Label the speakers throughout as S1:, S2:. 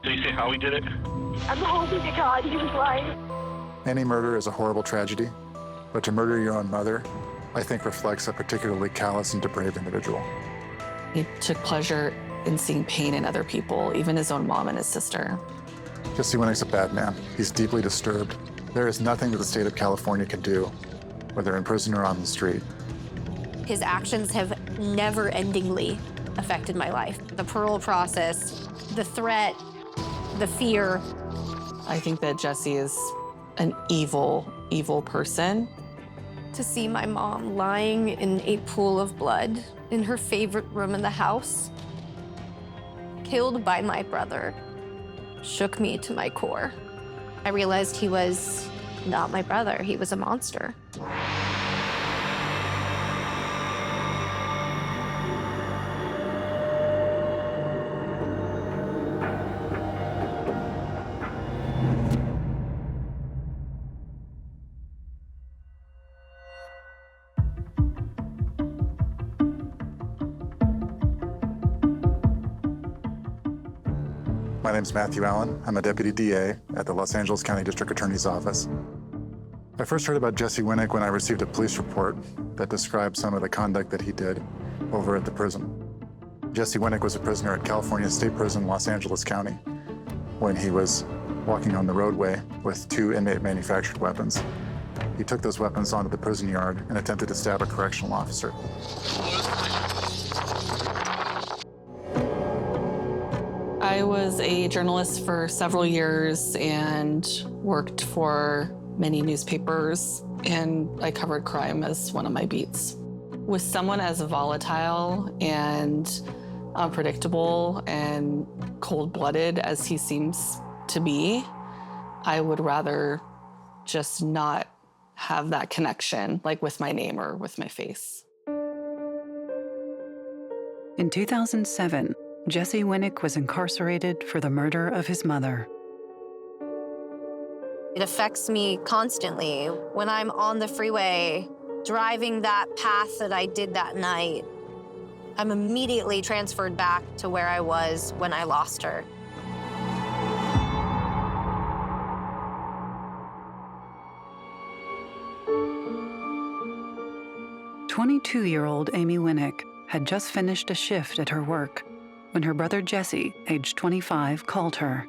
S1: Did he say how he did it?
S2: I'm hoping to God he was lying.
S3: Any murder is a horrible tragedy, but to murder your own mother, I think reflects a particularly callous and depraved individual.
S4: He took pleasure in seeing pain in other people, even his own mom and his sister.
S3: Jesse Winnick's a bad man. He's deeply disturbed. There is nothing that the state of California can do, whether in prison or on the street.
S5: His actions have never-endingly affected my life. The parole process, the threat, the fear.
S4: I think that Jesse is an evil, evil person.
S5: To see my mom lying in a pool of blood in her favorite room in the house, killed by my brother, shook me to my core. I realized he was not my brother, he was a monster.
S3: My name's Matthew Allen. I'm a deputy DA at the Los Angeles County District Attorney's Office. I first heard about Jesse Winnick when I received a police report that described some of the conduct that he did over at the prison. Jesse Winnick was a prisoner at California State Prison, Los Angeles County, when he was walking on the roadway with 2 inmate-manufactured weapons. He took those weapons onto the prison yard and attempted to stab a correctional officer.
S4: I was a journalist for several years and worked for many newspapers, and I covered crime as one of my beats. With someone as volatile and unpredictable and cold-blooded as he seems to be, I would rather just not have that connection, like with my name or with my face.
S6: In 2007, Jesse Winnick was incarcerated for the murder of his mother.
S5: It affects me constantly. When I'm on the freeway, driving that path that I did that night, I'm immediately transferred back to where I was when I lost her.
S6: "22-year-old Amy Winnick had just finished a shift at her work when her brother Jesse, age 25, called her.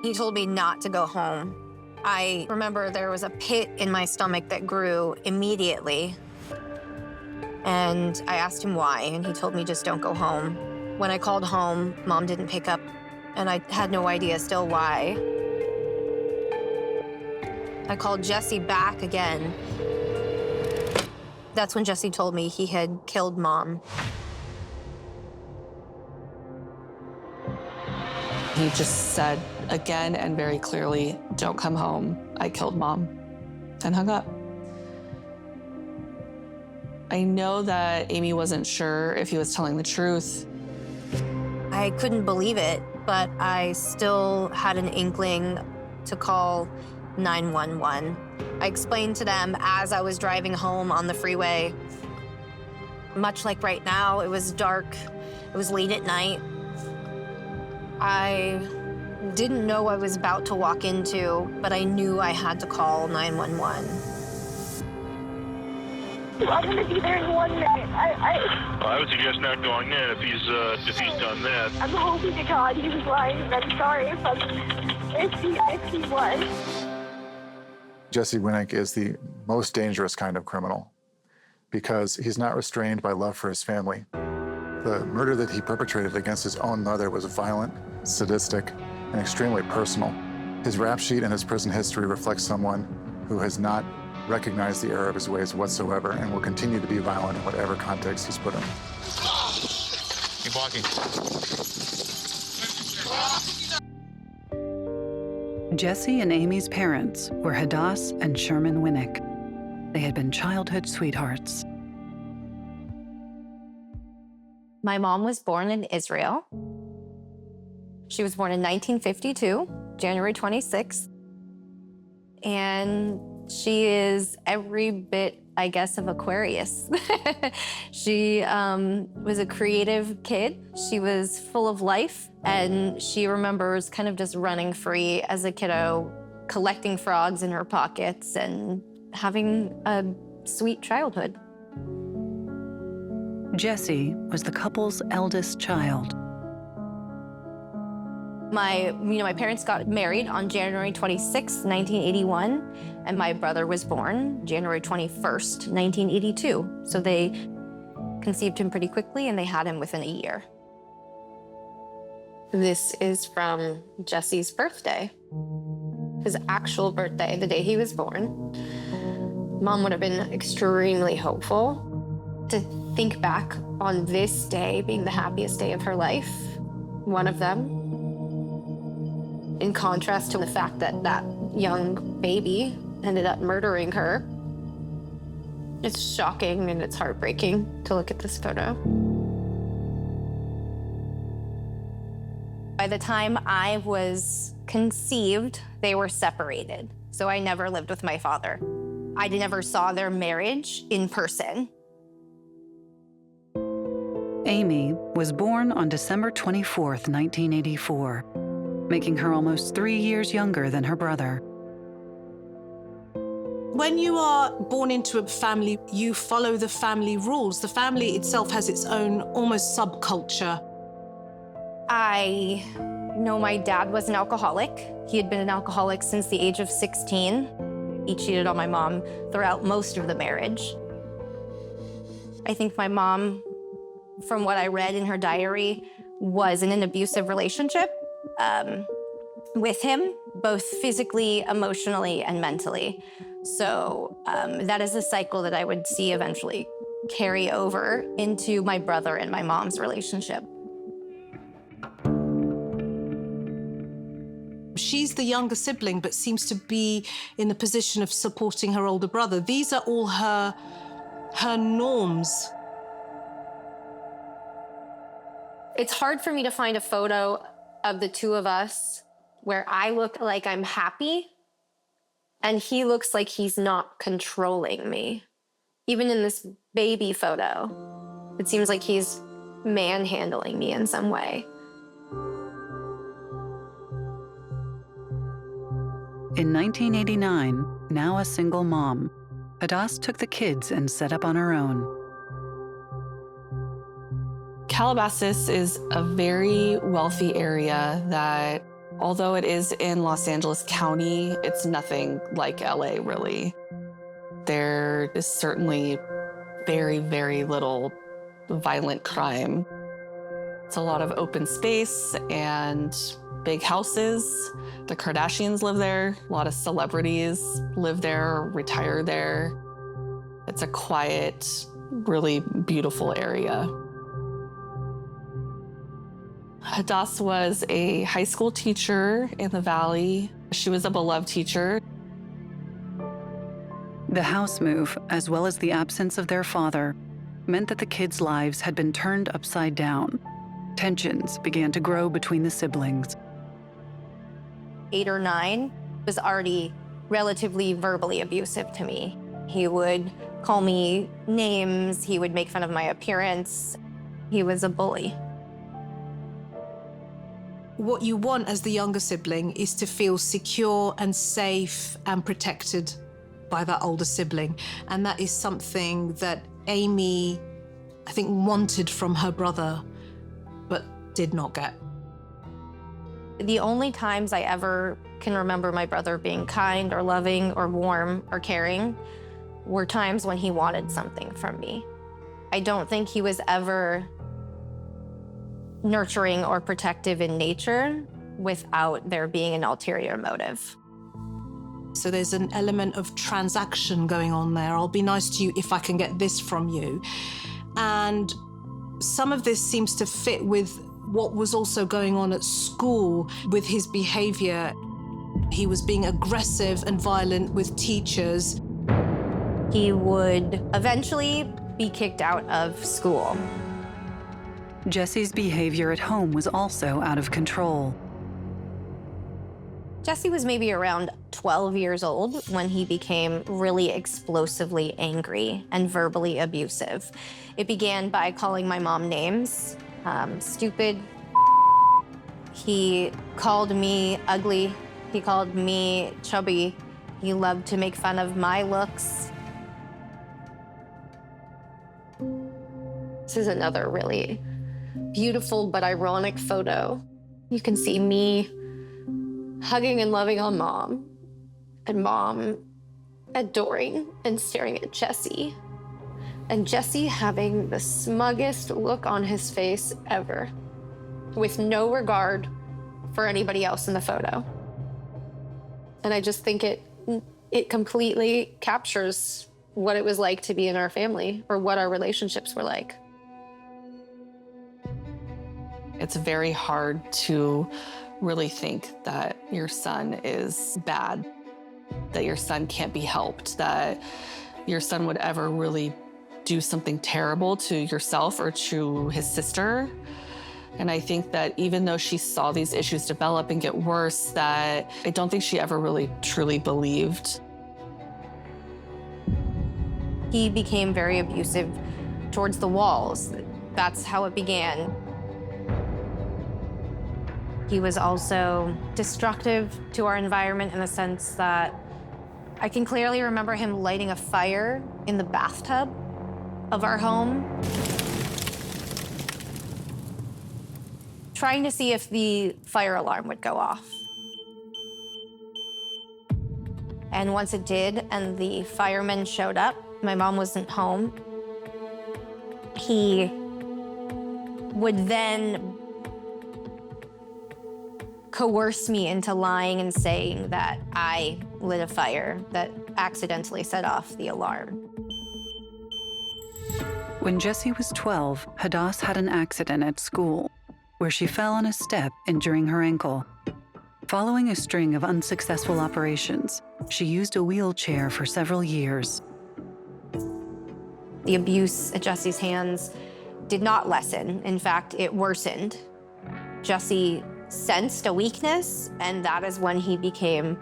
S5: He told me not to go home. I remember there was a pit in my stomach that grew immediately. And I asked him why, and he told me just don't go home. When I called home, Mom didn't pick up, and I had no idea still why. I called Jesse back again. That's when Jesse told me he had killed Mom.
S4: He just said again and very clearly, "Don't come home. I killed Mom," and hung up. I know that Amy wasn't sure if he was telling the truth.
S5: I couldn't believe it, but I still had an inkling to call 911. I explained to them as I was driving home on the freeway. Much like right now, it was dark, it was late at night. I didn't know I was about to walk into, but I knew I had to call 911.
S2: I'm gonna be there in 1 minute.
S1: I would suggest not going in if he's done that.
S2: I'm hoping to God he was lying, and I'm sorry if he was.
S3: Jesse Winnick is the most dangerous kind of criminal because he's not restrained by love for his family. The murder that he perpetrated against his own mother was violent, sadistic, and extremely personal. His rap sheet and his prison history reflects someone who has not recognized the error of his ways whatsoever and will continue to be violent in whatever context he's put in.
S1: Keep walking.
S6: Jesse and Amy's parents were Hadas and Sherman Winnick. They had been childhood sweethearts.
S5: My mom was born in Israel. She was born in 1952, January 26th. And she is every bit I guess, of Aquarius. She was a creative kid. She was full of life, and she remembers kind of just running free as a kiddo, collecting frogs in her pockets and having a sweet childhood.
S6: Jessie was the couple's eldest child.
S5: My parents got married on January 26, 1981, and my brother was born January 21st, 1982. So they conceived him pretty quickly, and they had him within a year. This is from Jesse's birthday, his actual birthday, the day he was born. Mom would have been extremely hopeful to think back on this day being the happiest day of her life, one of them. In contrast to the fact that that young baby ended up murdering her. It's shocking and it's heartbreaking to look at this photo. By the time I was conceived, they were separated. So I never lived with my father. I never saw their marriage in person.
S6: Amy was born on December 24th, 1984, making her almost 3 years younger than her brother.
S7: When you are born into a family, you follow the family rules. The family itself has its own almost subculture.
S5: I know my dad was an alcoholic. He had been an alcoholic since the age of 16. He cheated on my mom throughout most of the marriage. I think my mom, from what I read in her diary, was in an abusive relationship with him, both physically, emotionally, and mentally. So that is a cycle that I would see eventually carry over into my brother and my mom's relationship.
S7: She's the younger sibling, but seems to be in the position of supporting her older brother. These are all her norms.
S5: It's hard for me to find a photo of the two of us where I look like I'm happy and he looks like he's not controlling me. Even in this baby photo, it seems like he's manhandling me in some way.
S6: In 1989, now a single mom, Hadas took the kids and set up on her own.
S4: Calabasas is a very wealthy area that, although it is in Los Angeles County, it's nothing like LA, really. There is certainly very, very little violent crime. It's a lot of open space and big houses. The Kardashians live there. A lot of celebrities live there, retire there. It's a quiet, really beautiful area. Hadas was a high school teacher in the Valley. She was a beloved teacher.
S6: The house move, as well as the absence of their father, meant that the kids' lives had been turned upside down. Tensions began to grow between the siblings.
S5: 8 or 9 was already relatively verbally abusive to me. He would call me names. He would make fun of my appearance. He was a bully.
S7: What you want as the younger sibling is to feel secure and safe and protected by that older sibling. And that is something that Amy, I think, wanted from her brother, but did not get.
S5: The only times I ever can remember my brother being kind or loving or warm or caring were times when he wanted something from me. I don't think he was ever nurturing or protective in nature without there being an ulterior motive.
S7: So there's an element of transaction going on there. I'll be nice to you if I can get this from you. And some of this seems to fit with what was also going on at school with his behavior. He was being aggressive and violent with teachers.
S5: He would eventually be kicked out of school.
S6: Jessie's behavior at home was also out of control.
S5: Jesse was maybe around 12 years old when he became really explosively angry and verbally abusive. It began by calling my mom names, stupid. He called me ugly. He called me chubby. He loved to make fun of my looks. This is another really beautiful but ironic photo. You can see me hugging and loving on Mom, and Mom adoring and staring at Jesse, and Jesse having the smuggest look on his face ever, with no regard for anybody else in the photo. And I just think it completely captures what it was like to be in our family, or what our relationships were like.
S4: It's very hard to really think that your son is bad, that your son can't be helped, that your son would ever really do something terrible to yourself or to his sister. And I think that even though she saw these issues develop and get worse, that I don't think she ever really truly believed.
S5: He became very abusive towards the walls. That's how it began. He was also destructive to our environment in the sense that I can clearly remember him lighting a fire in the bathtub of our home, trying to see if the fire alarm would go off. And once it did, and the firemen showed up, my mom wasn't home, he would then coerce me into lying and saying that I lit a fire that accidentally set off the alarm.
S6: When Jessie was 12, Hadas had an accident at school where she fell on a step, injuring her ankle. Following a string of unsuccessful operations, she used a wheelchair for several years.
S5: The abuse at Jesse's hands did not lessen. In fact, it worsened. Jesse sensed a weakness, and that is when he became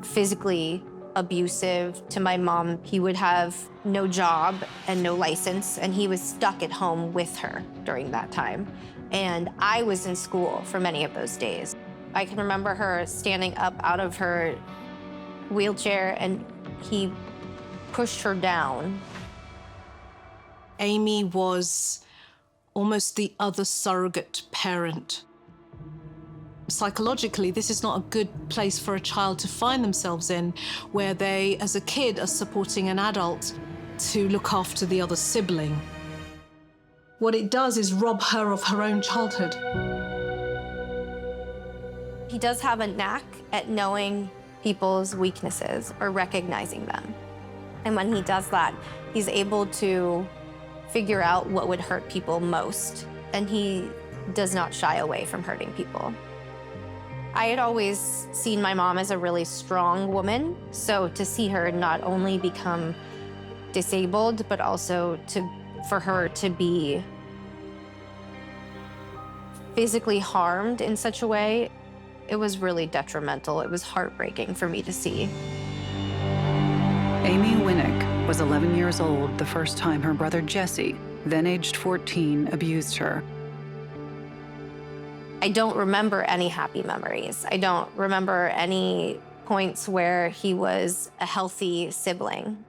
S5: physically abusive to my mom. He would have no job and no license, and he was stuck at home with her during that time. And I was in school for many of those days. I can remember her standing up out of her wheelchair, and he pushed her down.
S7: Amy was almost the other surrogate parent. Psychologically, this is not a good place for a child to find themselves in, where they, as a kid, are supporting an adult to look after the other sibling. What it does is rob her of her own childhood.
S5: He does have a knack at knowing people's weaknesses or recognizing them. And when he does that, he's able to figure out what would hurt people most. And he does not shy away from hurting people. I had always seen my mom as a really strong woman, so to see her not only become disabled, but also for her to be physically harmed in such a way, it was really detrimental. It was heartbreaking for me to see.
S6: Amy Winnick was 11 years old the first time her brother Jesse, then aged 14, abused her.
S5: I don't remember any happy memories. I don't remember any points where he was a healthy sibling.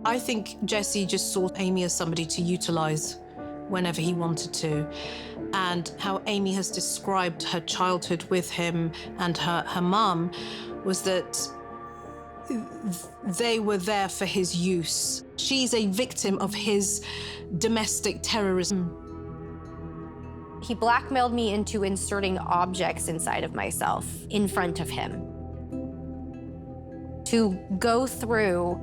S7: I think Jesse just saw Amy as somebody to utilize whenever he wanted to. And how Amy has described her childhood with him and her mum was that they were there for his use. She's a victim of his domestic terrorism.
S5: He blackmailed me into inserting objects inside of myself in front of him. To go through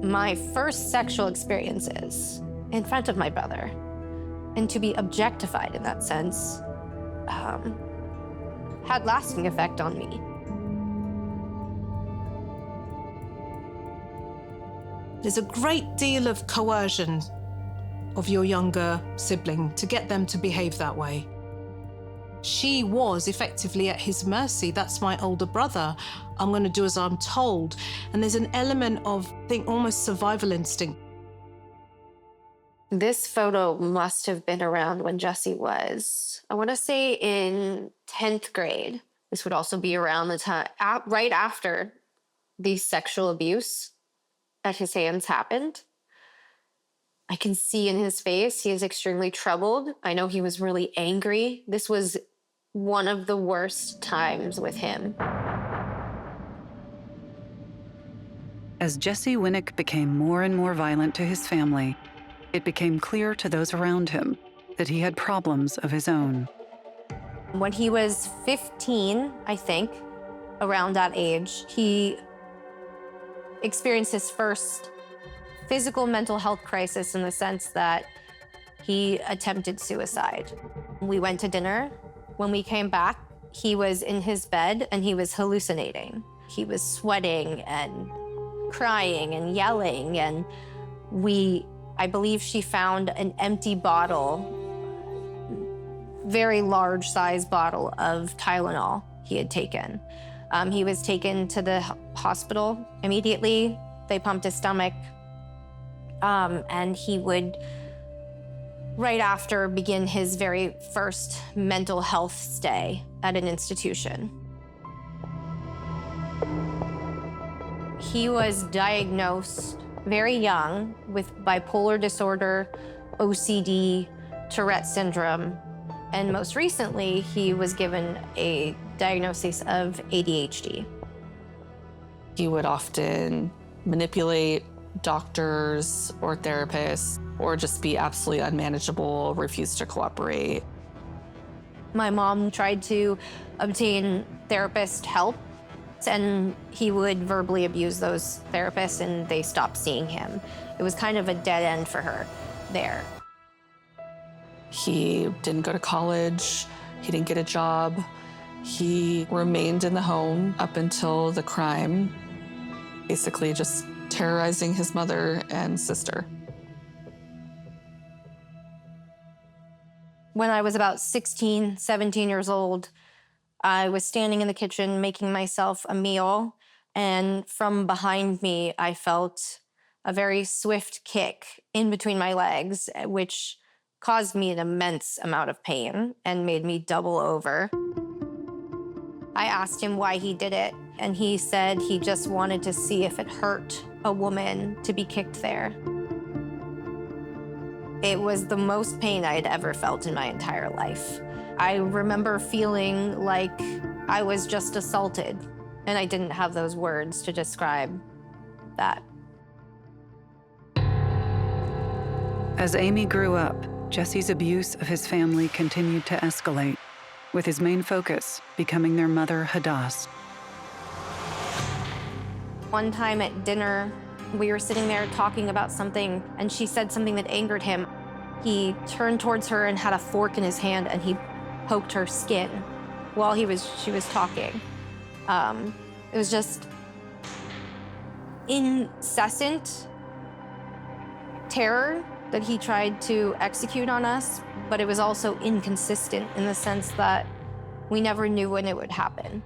S5: my first sexual experiences in front of my brother and to be objectified in that sense had lasting effect on me.
S7: There's a great deal of coercion of your younger sibling to get them to behave that way. She was effectively at his mercy. That's my older brother. I'm going to do as I'm told. And there's an element of, I think, almost survival instinct.
S2: This photo must have been around when Jesse was, I want to say, in 10th grade. This would also be around the time, right after the sexual abuse at his hands happened. I can see in his face, he is extremely troubled. I know he was really angry. This was one of the worst times with him.
S6: As Jesse Winnick became more and more violent to his family, it became clear to those around him that he had problems of his own.
S5: When he was 15, I think, around that age, he experienced his first physical mental health crisis in the sense that he attempted suicide. We went to dinner. When we came back, he was in his bed and he was hallucinating. He was sweating and crying and yelling, and I believe she found an empty bottle, very large size bottle of Tylenol he had taken. He was taken to the hospital immediately. They pumped his stomach, and he would, right after, begin his very first mental health stay at an institution. He was diagnosed very young with bipolar disorder, OCD, Tourette syndrome, and most recently, he was given a diagnosis of ADHD.
S4: He would often manipulate doctors or therapists, or just be absolutely unmanageable, refuse to cooperate.
S5: My mom tried to obtain therapist help, and he would verbally abuse those therapists, and they stopped seeing him. It was kind of a dead end for her there.
S4: He didn't go to college. He didn't get a job. He remained in the home up until the crime, basically just terrorizing his mother and sister.
S5: When I was about 16, 17 years old, I was standing in the kitchen making myself a meal, and from behind me, I felt a very swift kick in between my legs, which caused me an immense amount of pain and made me double over. I asked him why he did it, and he said he just wanted to see if it hurt a woman to be kicked there. It was the most pain I had ever felt in my entire life. I remember feeling like I was just assaulted, and I didn't have those words to describe that.
S6: As Amy grew up, Jesse's abuse of his family continued to escalate, with his main focus becoming their mother, Hadas.
S5: One time at dinner, we were sitting there talking about something, and she said something that angered him. He turned towards her and had a fork in his hand, and he poked her skin while she was talking. It was just incessant terror that he tried to execute on us, but it was also inconsistent in the sense that we never knew when it would happen.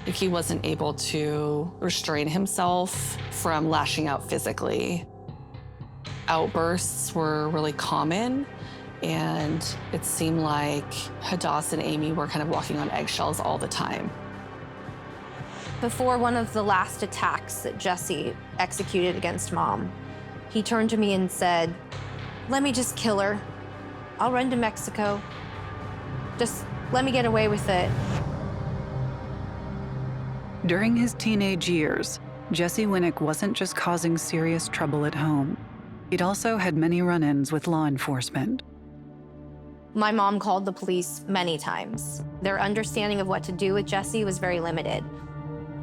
S4: He wasn't able to restrain himself from lashing out physically. Outbursts were really common, and it seemed like Hadas and Amy were kind of walking on eggshells all the time.
S5: Before one of the last attacks that Jesse executed against Mom, he turned to me and said, "Let me just kill her. I'll run to Mexico. Just let me get away with it."
S6: During his teenage years, Jesse Winnick wasn't just causing serious trouble at home. He'd also had many run-ins with law enforcement.
S5: My mom called the police many times. Their understanding of what to do with Jesse was very limited.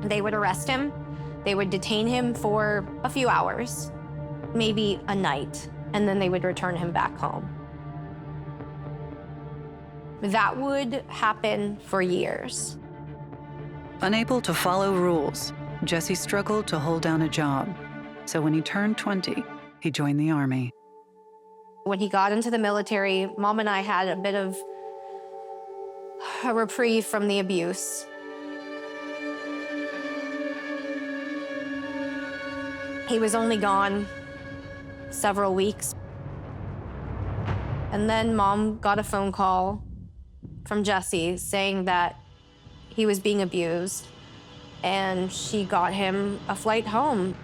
S5: They would arrest him, they would detain him for a few hours, maybe a night, and then they would return him back home. That would happen for years.
S6: Unable to follow rules, Jesse struggled to hold down a job. So when he turned 20, he joined the Army.
S5: When he got into the military, Mom and I had a bit of
S2: a reprieve from the abuse. He was only gone several weeks. And then Mom got a phone call from Jesse saying that he was being abused, and she got him a flight home.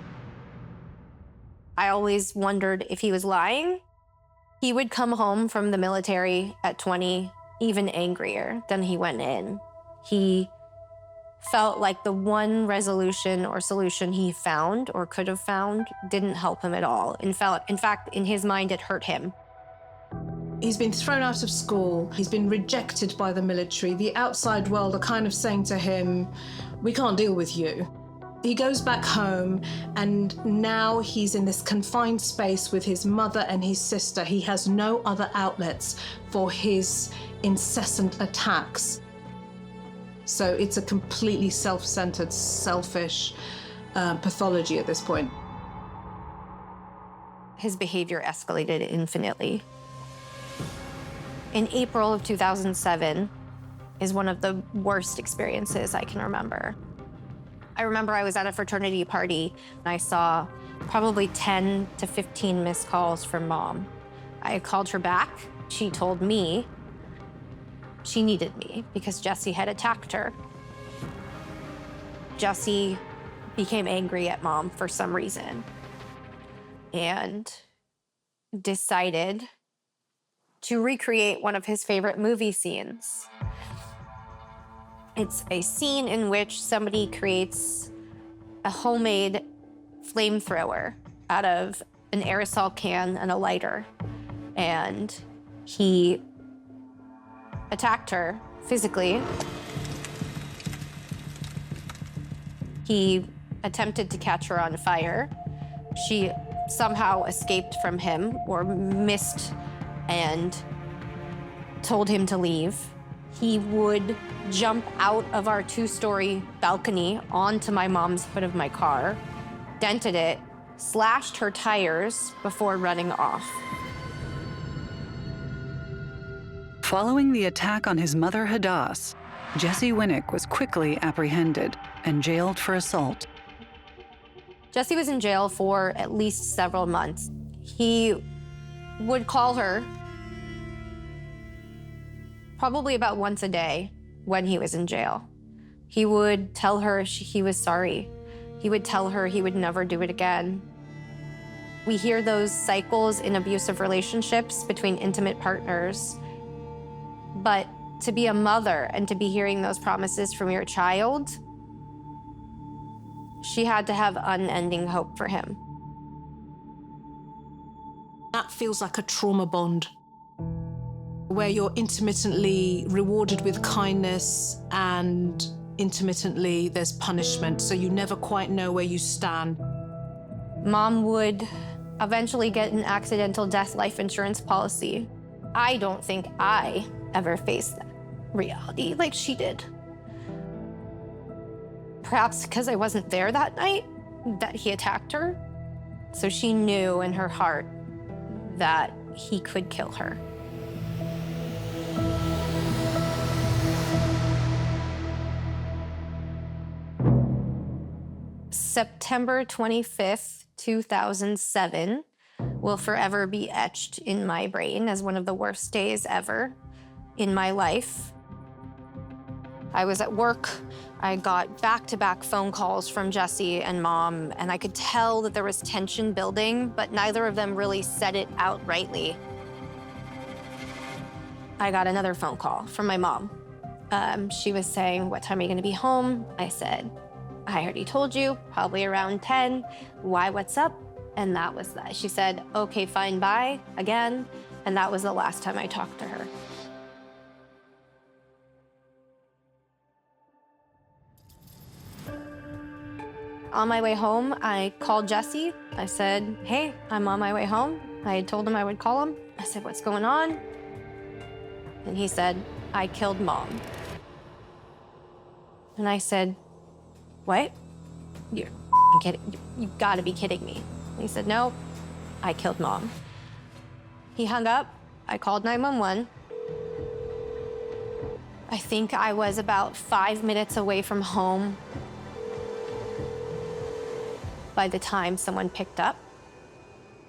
S2: I always wondered if he was lying. He would come home from the military at 20, even angrier than he went in. He felt like the one resolution or solution he found or could have found didn't help him at all. In fact, in his mind, it hurt him.
S7: He's been thrown out of school. He's been rejected by the military. The outside world are kind of saying to him, we can't deal with you. He goes back home, and now he's in this confined space with his mother and his sister. He has no other outlets for his incessant attacks. So it's a completely self-centered, selfish pathology at this point.
S2: His behavior escalated infinitely. In April of 2007 is one of the worst experiences I can remember. I remember I was at a fraternity party and I saw probably 10 to 15 missed calls from Mom. I called her back. She told me she needed me because Jesse had attacked her. Jesse became angry at Mom for some reason and decided to recreate one of his favorite movie scenes. It's a scene in which somebody creates a homemade flamethrower out of an aerosol can and a lighter. And he attacked her physically. He attempted to catch her on fire. She somehow escaped from him or missed and told him to leave. He would jump out of our 2-story balcony onto my mom's hood of my car, dented it, slashed her tires before running off.
S6: Following the attack on his mother, Hadas, Jesse Winnick was quickly apprehended and jailed for assault.
S2: Jesse was in jail for at least several months. He would call her probably about once a day when he was in jail. He would tell her he was sorry. He would tell her he would never do it again. We hear those cycles in abusive relationships between intimate partners. But to be a mother and to be hearing those promises from your child, she had to have unending hope for him.
S7: That feels like a trauma bond, where you're intermittently rewarded with kindness and intermittently there's punishment, so you never quite know where you stand.
S2: Mom would eventually get an accidental death life insurance policy. I don't think I ever faced that reality like she did. Perhaps because I wasn't there that night that he attacked her, so she knew in her heart that he could kill her. September 25th, 2007 will forever be etched in my brain as one of the worst days ever in my life. I was at work. I got back-to-back phone calls from Jesse and Mom, and I could tell that there was tension building, but neither of them really said it outrightly. I got another phone call from my mom. She was saying, "What time are you gonna be home?" I said, "I already told you, probably around 10. Why, what's up?" And that was that. She said, "Okay, fine, bye," again. And that was the last time I talked to her. On my way home, I called Jesse. I said, "Hey, I'm on my way home." I had told him I would call him. I said, "What's going on?" And he said, "I killed Mom." And I said, "What? You're kidding. You've got to be kidding me." And he said, "No, I killed Mom." He hung up. I called 911. I think I was about 5 minutes away from home by the time someone picked up.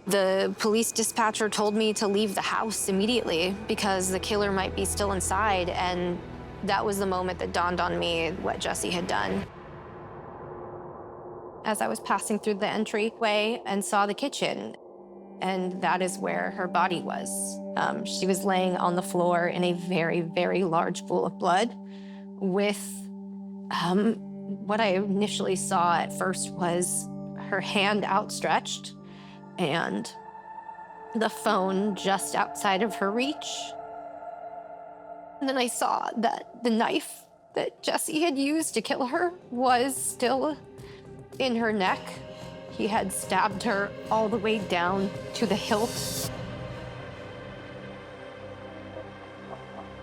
S2: The police dispatcher told me to leave the house immediately because the killer might be still inside, and that was the moment that dawned on me what Jessie had done. As I was passing through the entryway and saw the kitchen, and that is where her body was. She was laying on the floor in a very, very large pool of blood with what I initially saw at first was her hand outstretched and the phone just outside of her reach. And then I saw that the knife that Jessie had used to kill her was still in her neck. He had stabbed her all the way down to the hilt.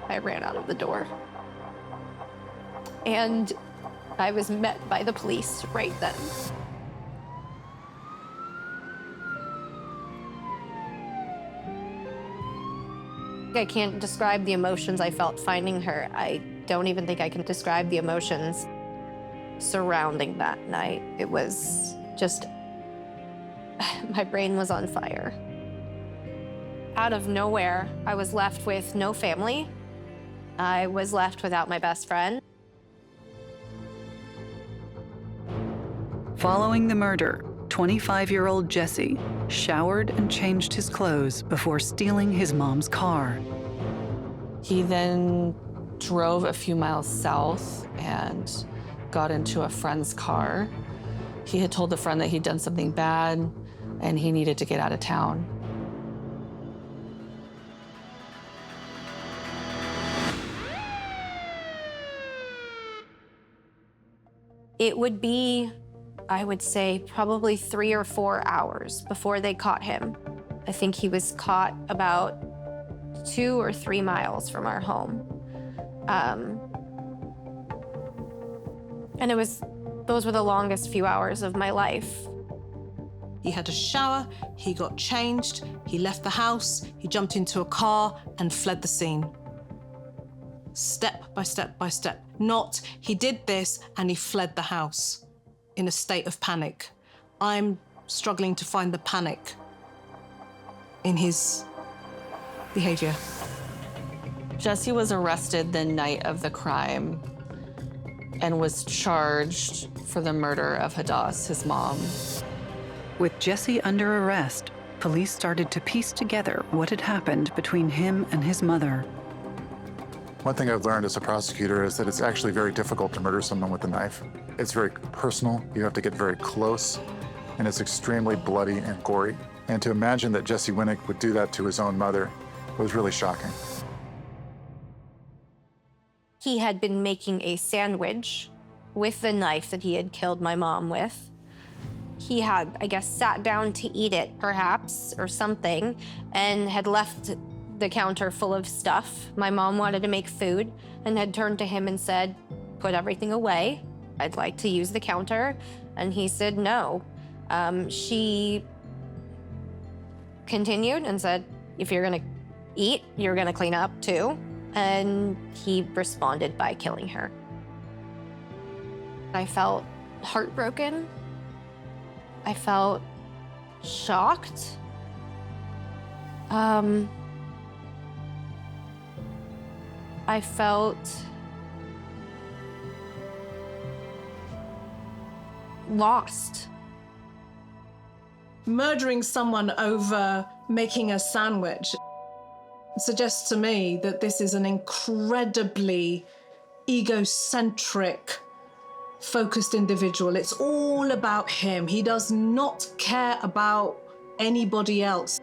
S2: I ran out of the door. And I was met by the police right then. I can't describe the emotions I felt finding her. I don't even think I can describe the emotions surrounding that night. It was just, my brain was on fire. Out of nowhere, I was left with no family. I was left without my best friend.
S6: Following the murder, 25-year-old Jesse showered and changed his clothes before stealing his mom's car.
S4: He then drove a few miles south and got into a friend's car. He had told the friend that he'd done something bad and he needed to get out of town.
S2: It would be, I would say, probably 3 or 4 hours before they caught him. I think he was caught about 2 or 3 miles from our home. And those were the longest few hours of my life.
S7: He had a shower, he got changed, he left the house, he jumped into a car and fled the scene. Step by step by step. Not, he did this and he fled the house in a state of panic. I'm struggling to find the panic in his behavior.
S4: Jesse was arrested the night of the crime and was charged for the murder of Hadas, his mom.
S6: With Jesse under arrest, police started to piece together what had happened between him and his mother.
S3: One thing I've learned as a prosecutor is that it's actually very difficult to murder someone with a knife. It's very personal, you have to get very close, and it's extremely bloody and gory. And to imagine that Jesse Winnick would do that to his own mother was really shocking.
S2: He had been making a sandwich with the knife that he had killed my mom with. He had, I guess, sat down to eat it, perhaps, or something, and had left the counter full of stuff. My mom wanted to make food and had turned to him and said, "Put everything away. I'd like to use the counter." And he said no. She continued and said, "If you're gonna eat, you're gonna clean up too." And he responded by killing her. I felt heartbroken. I felt shocked. I felt lost.
S7: Murdering someone over making a sandwich suggests to me that this is an incredibly egocentric, focused individual. It's all about him. He does not care about anybody else.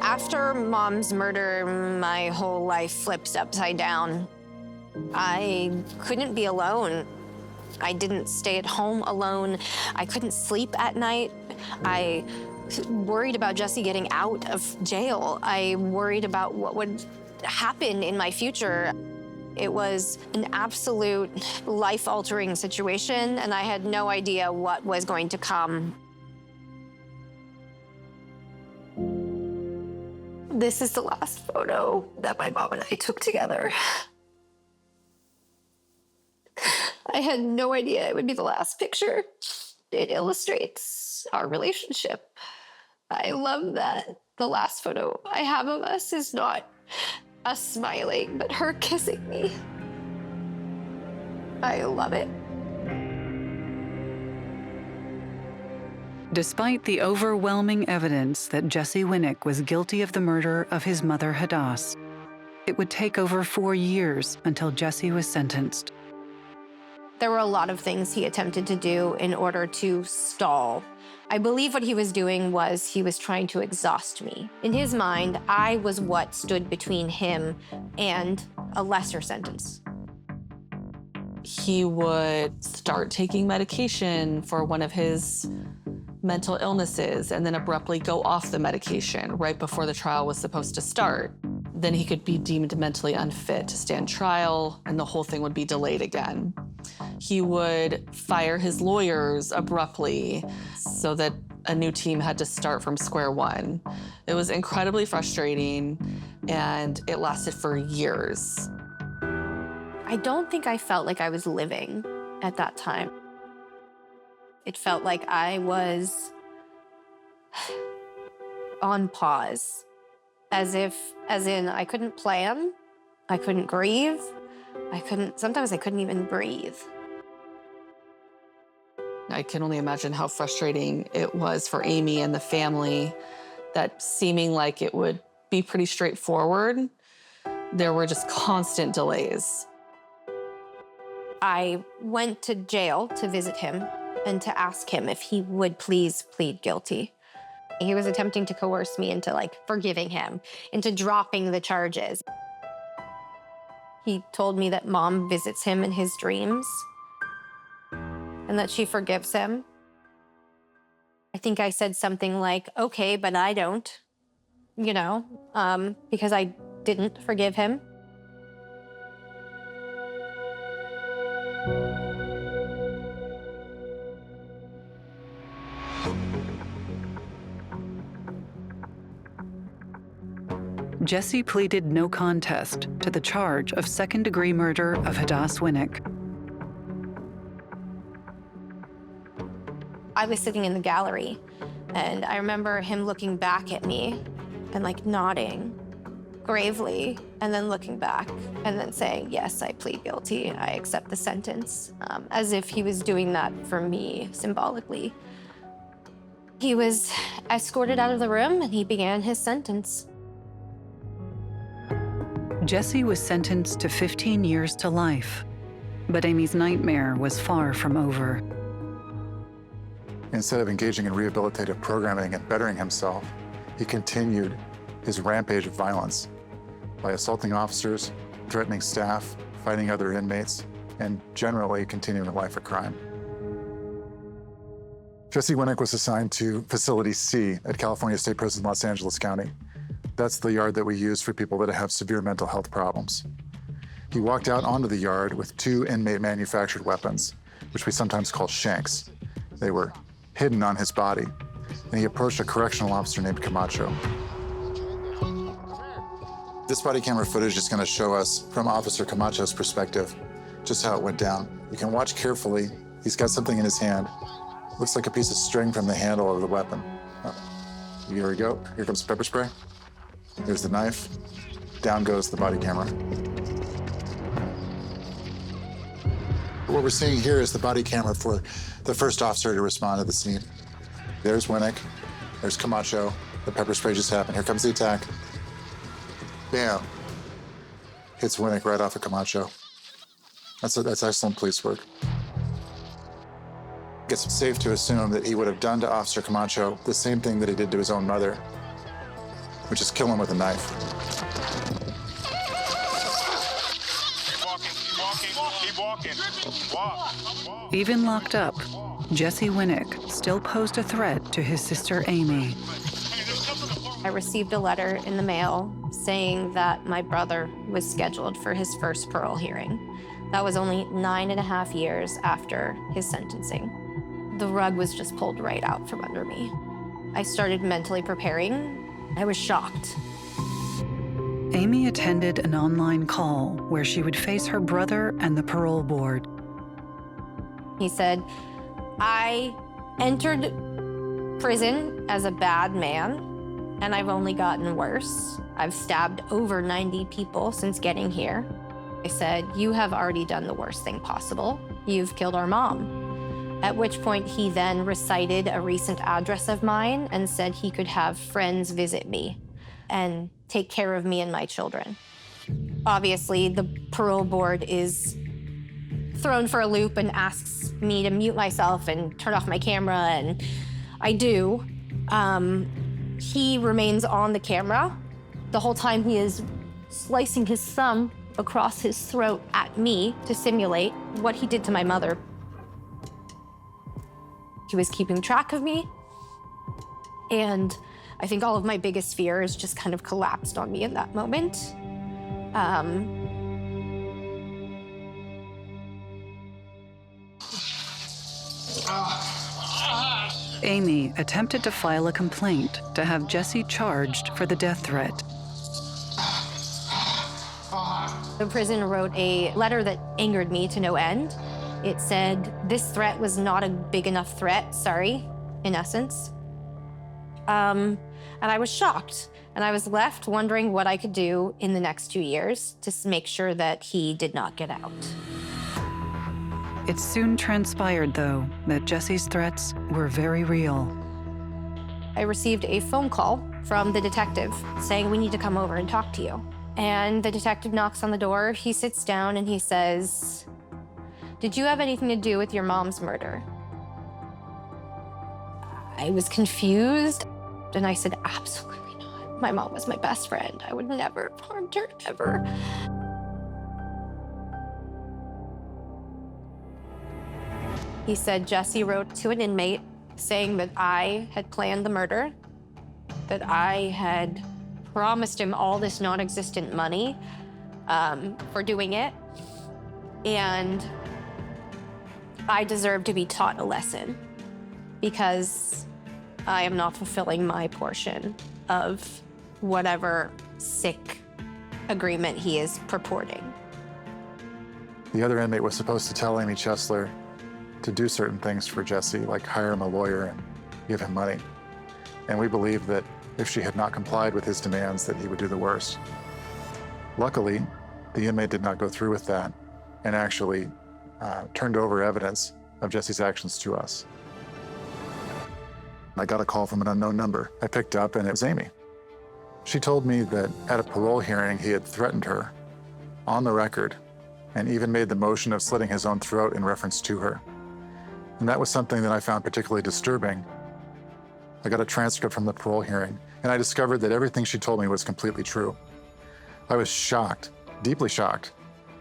S2: After Mom's murder, my whole life flipped upside down. I couldn't be alone. I didn't stay at home alone. I couldn't sleep at night. I worried about Jesse getting out of jail. I worried about what would happen in my future. It was an absolute life-altering situation, and I had no idea what was going to come. This is the last photo that my mom and I took together. I had no idea it would be the last picture. It illustrates our relationship. I love that the last photo I have of us is not us smiling, but her kissing me. I love it.
S6: Despite the overwhelming evidence that Jesse Winnick was guilty of the murder of his mother, Hadas, it would take over 4 years until Jesse was sentenced.
S2: There were a lot of things he attempted to do in order to stall. I believe what he was doing was he was trying to exhaust me. In his mind, I was what stood between him and a lesser sentence.
S4: He would start taking medication for one of his mental illnesses and then abruptly go off the medication right before the trial was supposed to start. Then he could be deemed mentally unfit to stand trial, and the whole thing would be delayed again. He would fire his lawyers abruptly so that a new team had to start from square one. It was incredibly frustrating, and it lasted for years.
S2: I don't think I felt like I was living at that time. It felt like I was on pause, as in I couldn't plan, I couldn't grieve, sometimes I couldn't even breathe.
S4: I can only imagine how frustrating it was for Amy and the family, that seeming like it would be pretty straightforward, there were just constant delays.
S2: I went to jail to visit him and to ask him if he would please plead guilty. He was attempting to coerce me into forgiving him, into dropping the charges. He told me that Mom visits him in his dreams and that she forgives him. I think I said something like, okay, but I don't, because I didn't forgive him.
S6: Jesse pleaded no contest to the charge of second-degree murder of Hadas Winnick.
S2: I was sitting in the gallery, and I remember him looking back at me and nodding gravely, and then looking back and then saying, yes, I plead guilty, I accept the sentence, as if he was doing that for me symbolically. He was escorted out of the room and he began his sentence.
S6: Jesse was sentenced to 15 years to life, but Amy's nightmare was far from over.
S3: Instead of engaging in rehabilitative programming and bettering himself, he continued his rampage of violence by assaulting officers, threatening staff, fighting other inmates, and generally continuing a life of crime. Jesse Winnick was assigned to Facility C at California State Prison, Los Angeles County. That's the yard that we use for people that have severe mental health problems. He walked out onto the yard with 2 inmate-manufactured weapons, which we sometimes call shanks. They were hidden on his body, and he approached a correctional officer named Camacho. This body camera footage is going to show us, from Officer Camacho's perspective, just how it went down. You can watch carefully. He's got something in his hand. Looks like a piece of string from the handle of the weapon. Oh, here we go. Here comes the pepper spray. There's the knife. Down goes the body camera. What we're seeing here is the body camera for the first officer to respond to the scene. There's Winnick. There's Camacho. The pepper spray just happened. Here comes the attack. Bam. Hits Winnick right off of Camacho. That's excellent police work. It's safe to assume that he would have done to Officer Camacho the same thing that he did to his own mother, which is kill him with a knife.
S1: Keep walking. Walk.
S6: Even locked up, Jesse Winnick still posed a threat to his sister Amy.
S2: I received a letter in the mail saying that my brother was scheduled for his first parole hearing. That was only 9.5 years after his sentencing. The rug was just pulled right out from under me. I started mentally preparing. I was shocked.
S6: Amy attended an online call where she would face her brother and the parole board.
S5: He said, I entered prison as a bad man, and I've only gotten worse. I've stabbed over 90 people since getting here. I said, you have already done the worst thing possible. You've killed our mom. At which point he then recited a recent address of mine and said he could have friends visit me and take care of me and my children. Obviously, the parole board is thrown for a loop and asks me to mute myself and turn off my camera, and I do. He remains on the camera. The whole time he is slicing his thumb across his throat at me to simulate what he did to my mother. He was keeping track of me, and I think all of my biggest fears just kind of collapsed on me in that moment.
S6: Amy attempted to file a complaint to have Jesse charged for the death threat.
S5: The prison wrote a letter that angered me to no end. It said, this threat was not a big enough threat, sorry, in essence. And I was shocked, and I was left wondering what I could do in the next 2 years to make sure that he did not get out.
S6: It soon transpired, though, that Jesse's threats were very real.
S5: I received a phone call from the detective saying, we need to come over and talk to you. And the detective knocks on the door, he sits down and he says, did you have anything to do with your mom's murder? I was confused, and I said, absolutely not. My mom was my best friend. I would never have harmed her, ever. He said Jesse wrote to an inmate saying that I had planned the murder, that I had promised him all this non-existent money for doing it, and I deserve to be taught a lesson because I am not fulfilling my portion of whatever sick agreement he is purporting.
S3: The other inmate was supposed to tell Amy Chesler to do certain things for Jesse, like hire him a lawyer and give him money. And we believed that if she had not complied with his demands, that he would do the worst. Luckily, the inmate did not go through with that and actually turned over evidence of Jesse's actions to us. I got a call from an unknown number. I picked up and it was Amy. She told me that at a parole hearing, he had threatened her on the record and even made the motion of slitting his own throat in reference to her. And that was something that I found particularly disturbing. I got a transcript from the parole hearing, and I discovered that everything she told me was completely true. I was shocked, deeply shocked,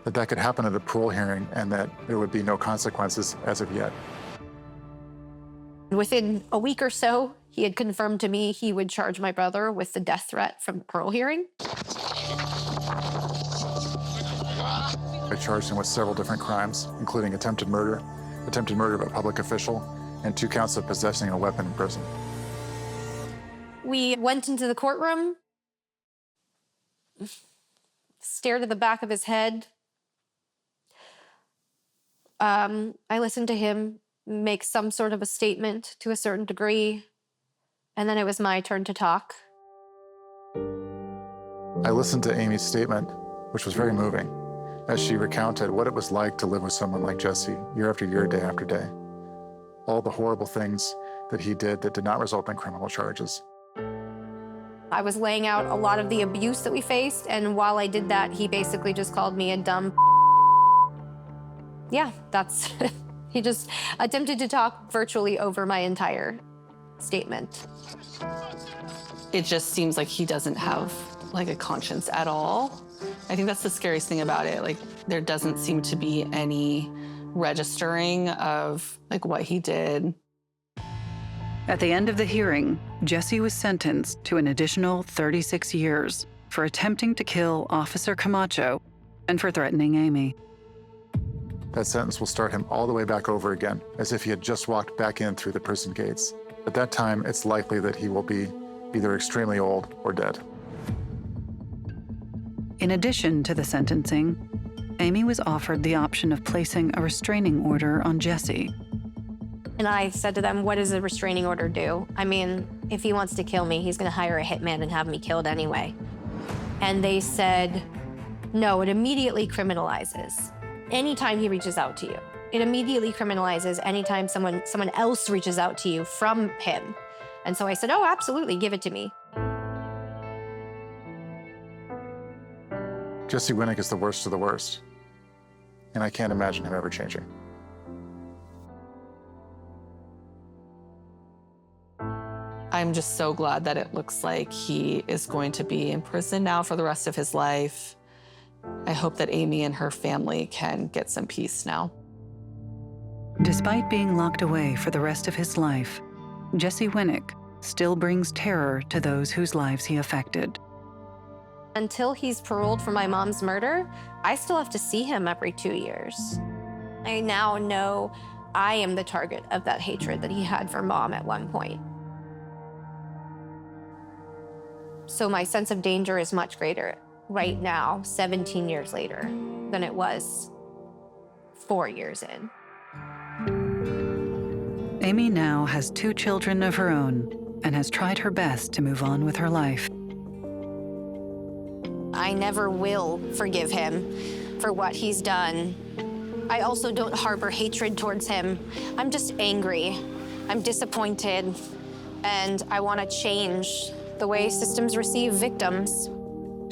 S3: that that could happen at a parole hearing and that there would be no consequences as of yet.
S5: Within a week or so, he had confirmed to me he would charge my brother with the death threat from the parole hearing.
S3: I charged him with several different crimes, including attempted murder of a public official, and 2 counts of possessing a weapon in prison.
S5: We went into the courtroom, stared at the back of his head. I listened to him make some sort of a statement to a certain degree, and then it was my turn to talk.
S3: I listened to Amy's statement, which was very moving, as she recounted what it was like to live with someone like Jesse, year after year, day after day. All the horrible things that he did that did not result in criminal charges.
S5: I was laying out a lot of the abuse that we faced, and while I did that, he basically just called me a dumb. Yeah, that's, he just attempted to talk virtually over my entire statement.
S4: It just seems like he doesn't have like a conscience at all. I think that's the scariest thing about it. Like, there doesn't seem to be any registering of like what he did.
S6: At the end of the hearing, Jesse was sentenced to an additional 36 years for attempting to kill Officer Camacho and for threatening Amy.
S3: That sentence will start him all the way back over again, as if he had just walked back in through the prison gates. At that time, it's likely that he will be either extremely old or dead.
S6: In addition to the sentencing, Amy was offered the option of placing a restraining order on Jessie.
S5: And I said to them, what does a restraining order do? I mean, if he wants to kill me, he's gonna hire a hitman and have me killed anyway. And they said, no, it immediately criminalizes anytime he reaches out to you. It immediately criminalizes anytime someone else reaches out to you from him. And so I said, oh, absolutely, give it to me.
S3: Jesse Winnick is the worst of the worst, and I can't imagine him ever changing.
S4: I'm just so glad that it looks like he is going to be in prison now for the rest of his life. I hope that Amy and her family can get some peace now.
S6: Despite being locked away for the rest of his life, Jesse Winnick still brings terror to those whose lives he affected.
S5: Until he's paroled for my mom's murder, I still have to see him every 2 years. I now know I am the target of that hatred that he had for Mom at one point. So my sense of danger is much greater right now, 17 years later, than it was 4 years in.
S6: Amy now has 2 children of her own and has tried her best to move on with her life.
S5: I never will forgive him for what he's done. I also don't harbor hatred towards him. I'm just angry. I'm disappointed. And I want to change the way systems receive victims.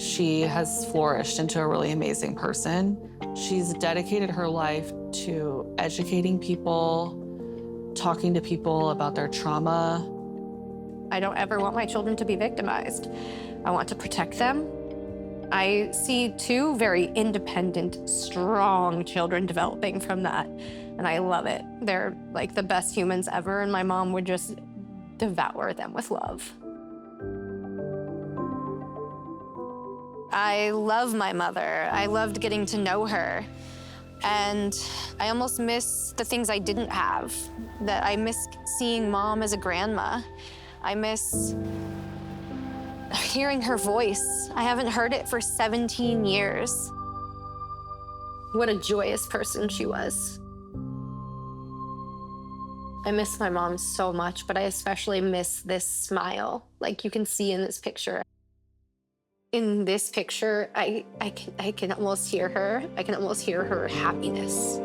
S4: She has flourished into a really amazing person. She's dedicated her life to educating people, talking to people about their trauma.
S5: I don't ever want my children to be victimized. I want to protect them. I see 2 very independent, strong children developing from that, and I love it. They're like the best humans ever, and my mom would just devour them with love. I love my mother. I loved getting to know her, and I almost miss the things I didn't have. That I miss seeing Mom as a grandma. I miss hearing her voice. I haven't heard it for 17 years. What a joyous person she was. I miss my mom so much, but I especially miss this smile, like you can see in this picture. In this picture, I can almost hear her. I can almost hear her happiness.